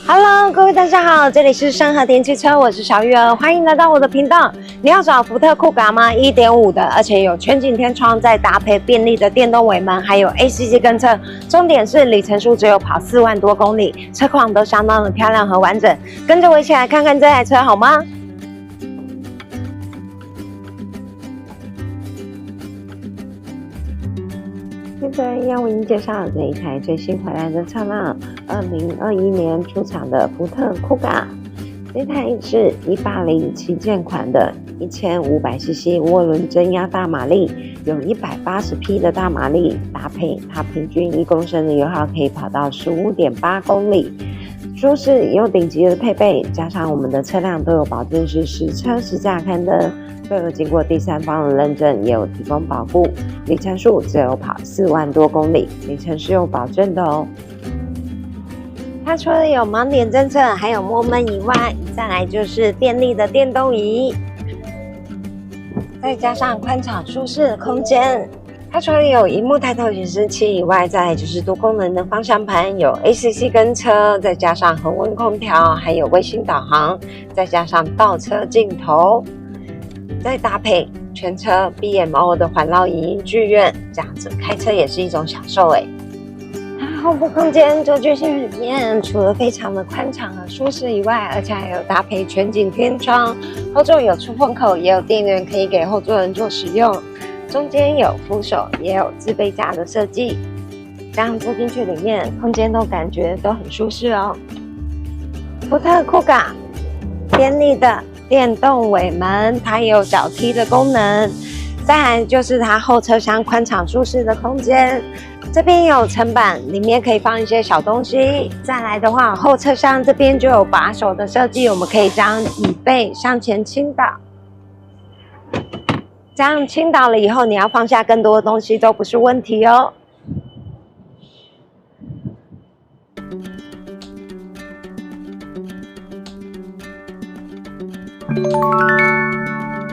Hello， 各位大家好，这里是山和田汽车，我是小玉儿，欢迎来到我的频道。你要找福特酷咖吗？ 1.5 的，而且有全景天窗，再搭配便利的电动尾门，还有 ACC 跟车。重点是里程数只有跑4万多公里，车况都相当的漂亮和完整。跟着我一起来看看这台车好吗？现在要为您介绍这一台最新回来的车辆，2021年出厂的福特酷咖。这台是180旗舰款的 1500cc 涡轮增压大马力，有180匹的大马力，搭配它平均1公升的油耗可以跑到 15.8 公里。舒适有顶级的配备，加上我们的车辆都有保证是实车实价刊登，都有经过第三方的认证，也有提供保固。里程数只有跑4万多公里，里程是有保证的哦。它除了有盲点侦测，还有摸门以外，再来就是便利的电动椅，再加上宽敞舒适的空间。它除了有萤幕抬头显示器以外，再来就是多功能的方向盘，有 ACC 跟车，再加上恒温空调，还有卫星导航，再加上倒车镜头，再搭配全车 BMO 的环绕影音剧院，这样子开车也是一种享受诶。它后部空间轴距线里面，除了非常的宽敞和舒适以外，而且还有搭配全景天窗，后座有出风口，也有电源可以给后座人做使用。中间有扶手，也有自备架的设计，这样坐进去里面空间都感觉都很舒适哦。福特酷咖便利的电动尾门，它也有脚踢的功能。再来就是它后车厢宽敞舒适的空间，这边有层板，里面可以放一些小东西。再来的话，后车厢这边就有把手的设计，我们可以将椅背向前倾倒。这样倾倒了以后，你要放下更多的东西都不是问题哦。